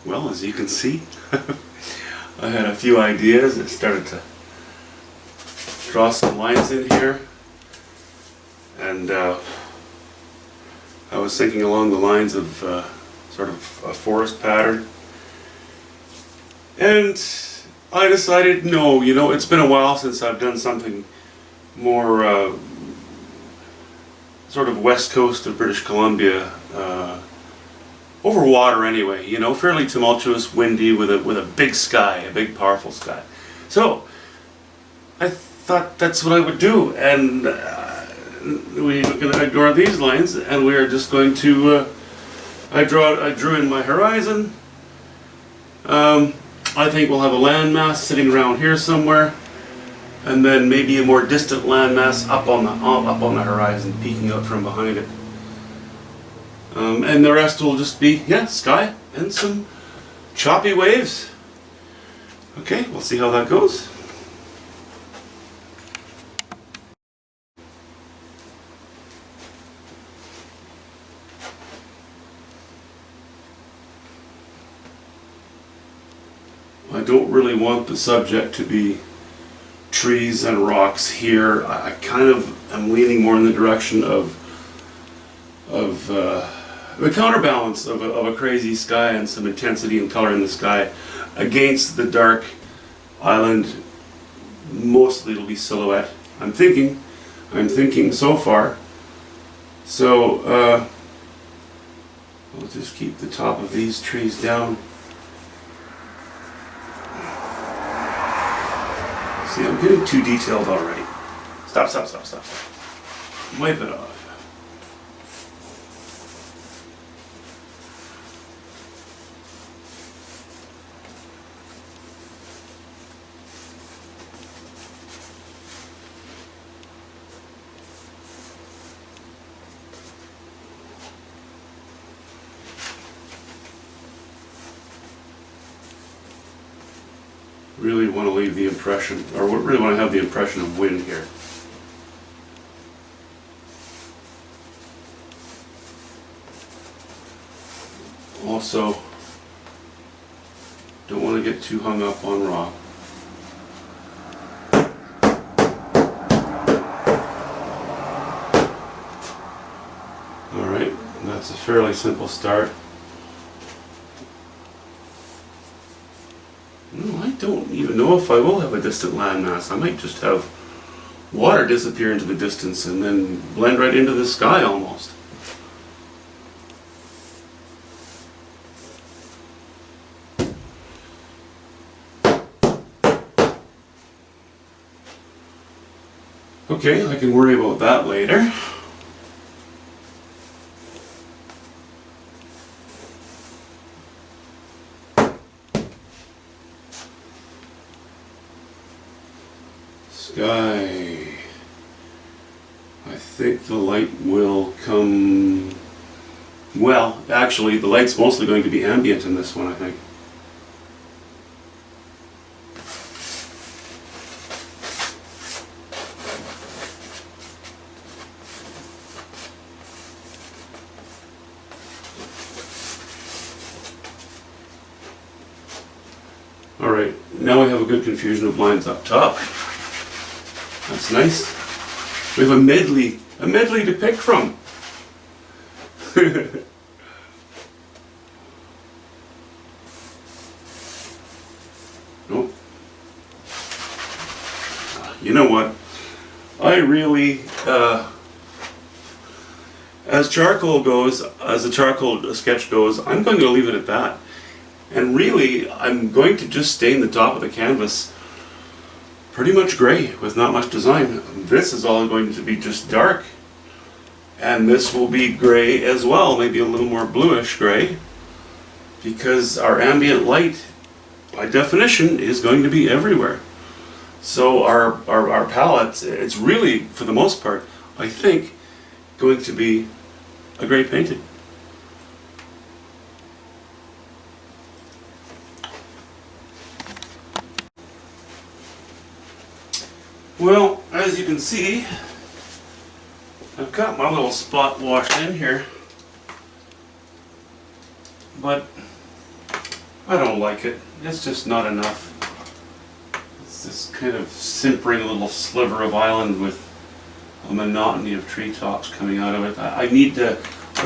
Well, as you can see, I had a few ideas and started to draw some lines in here, and I was thinking along the lines of sort of a forest pattern, and I decided, no, it's been a while since I've done something more sort of west coast of British Columbia, over water anyway, fairly tumultuous, windy, with a big sky, a big powerful sky. So I thought that's what I would do, and we're going to draw these lines, and we are just going to, I drew in my horizon. I think we'll have a landmass sitting around here somewhere, and then maybe a more distant landmass up on the horizon, peeking out from behind it. And the rest will just be, sky and some choppy waves. Okay, we'll see how that goes. I don't really want the subject to be trees and rocks here. I kind of am leaning more in the direction of the counterbalance of a crazy sky and some intensity and color in the sky against the dark island. Mostly it'll be silhouette. I'm thinking so far. So I'll just keep the top of these trees down. See, I'm getting too detailed already. Stop. Wipe it off. Really want to leave the impression, or really want to have the impression of wind here. Also, don't want to get too hung up on rock. Alright, that's a fairly simple start. I don't even know if I will have a distant landmass. I might just have water disappear into the distance and then blend right into the sky almost. Okay, I can worry about that later. Sky. I think the light will come... Well, actually, the light's mostly going to be ambient in this one, I think. Alright, now we have a good confusion of lines up top. That's nice. We have a medley to pick from. Nope. You know what? I really, as charcoal goes, as a charcoal sketch goes, I'm going to leave it at that. And really, I'm going to just stain the top of the canvas pretty much gray with not much design. This is all going to be just dark, and this will be gray as well, maybe a little more bluish gray, because our ambient light by definition is going to be everywhere. So our palette, it's really, for the most part, I think, going to be a gray painting. Well, as you can see, I've got my little spot washed in here, but I don't like it. It's just not enough. It's this kind of simpering little sliver of island with a monotony of treetops coming out of it. I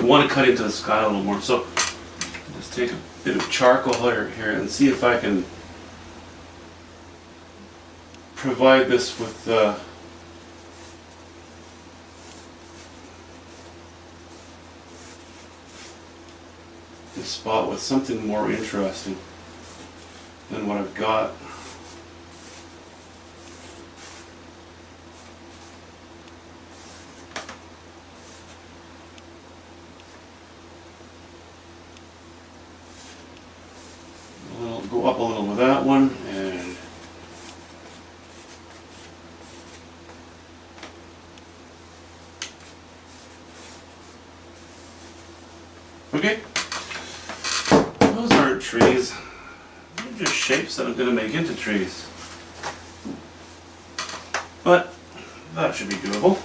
want to cut into the sky a little more. So let's take a bit of charcoal here and see if I can provide this with this spot with something more interesting than what I've got. I'll go up a little with that one, and okay. Those aren't trees. They're just shapes that I'm going to make into trees. But that should be doable.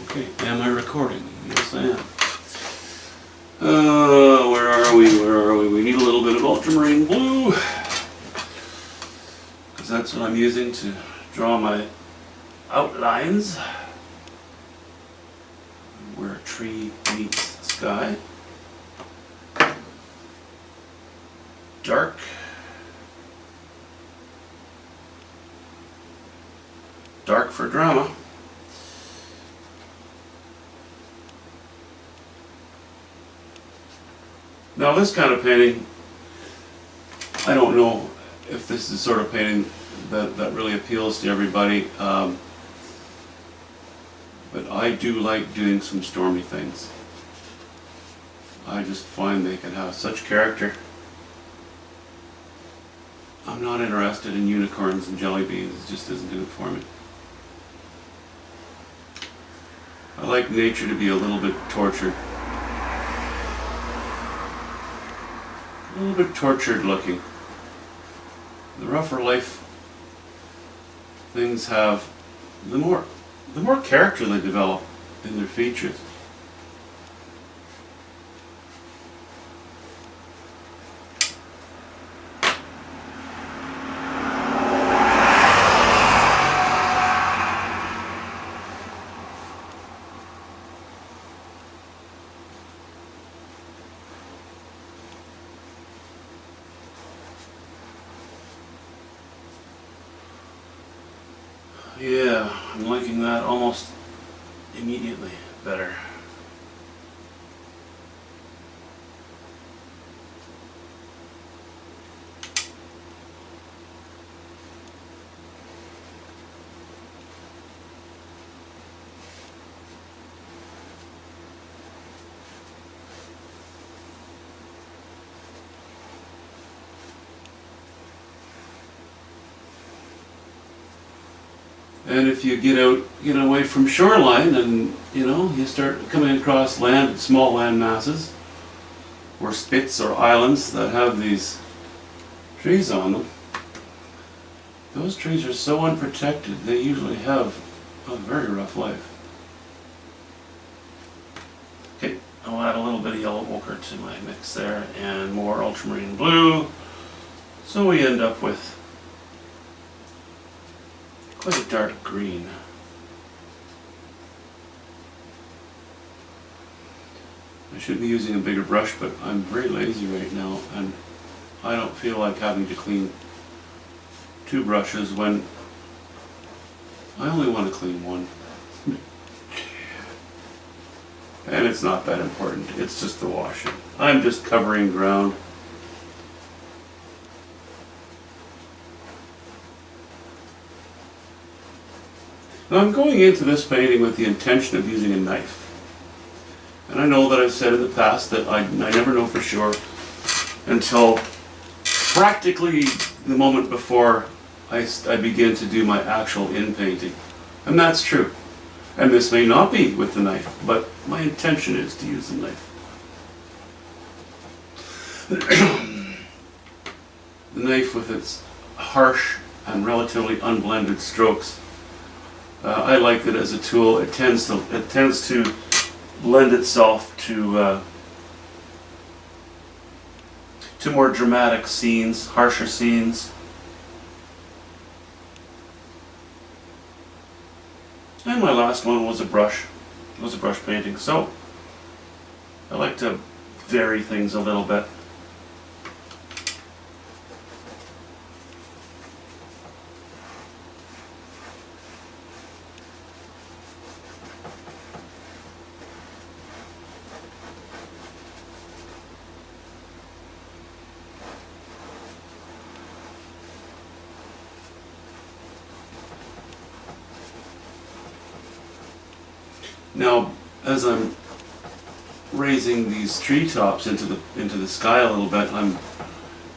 Okay, am I recording? Yes, I am. Where are we? Where are we? We need a little bit of ultramarine blue, because that's what I'm using to draw my outlines where a tree meets the sky. Dark. Dark for drama. Now this kind of painting, I don't know if this is the sort of painting that really appeals to everybody, but I do like doing some stormy things. I just find they can have such character. I'm not interested in unicorns and jelly beans, it just doesn't do it for me. I like nature to be a little bit tortured. A little bit tortured looking. The rougher life things have, the more character they develop in their features. Yeah, I'm liking that almost immediately better. And if you get away from shoreline, and you start coming across small land masses, or spits or islands that have these trees on them, those trees are so unprotected, they usually have a very rough life. Okay, I'll add a little bit of yellow ochre to my mix there, and more ultramarine blue, so we end up with quite a dark green. I should be using a bigger brush, but I'm very lazy right now, and I don't feel like having to clean 2 brushes when I only want to clean 1. And it's not that important, it's just the washing. I'm just covering ground. Now I'm going into this painting with the intention of using a knife. And I know that I've said in the past that I never know for sure until practically the moment before I begin to do my actual in-painting. And that's true. And this may not be with the knife, but my intention is to use the knife. The knife with its harsh and relatively unblended strokes. I like it as a tool. It tends to lend itself to to more dramatic scenes, harsher scenes. And my last one was a brush. It was a brush painting. So I like to vary things a little bit. Now, as I'm raising these treetops into the sky a little bit,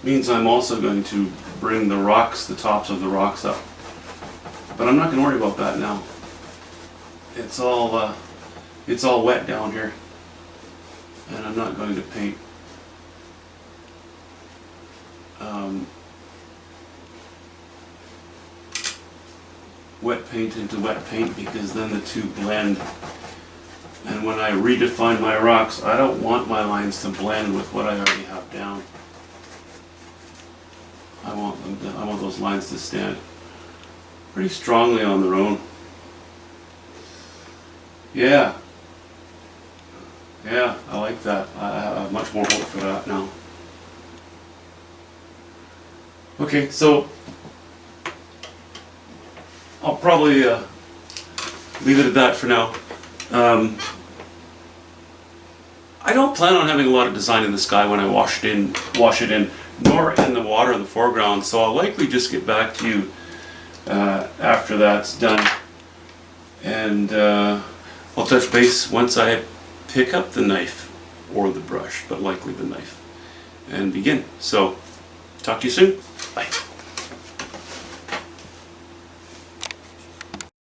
means I'm also going to bring the rocks, the tops of the rocks up. But I'm not going to worry about that now. It's all wet down here, and I'm not going to paint. Wet paint into wet paint, because then the two blend. And when I redefine my rocks, I don't want my lines to blend with what I already have down. I want those lines to stand pretty strongly on their own. Yeah, I like that. I have much more hope for that now. Okay, so I'll probably leave it at that for now. I don't plan on having a lot of design in the sky when I wash it in, nor in the water in the foreground, so I'll likely just get back to you after that's done. And I'll touch base once I pick up the knife or the brush, but likely the knife, and begin. So, talk to you soon. Bye.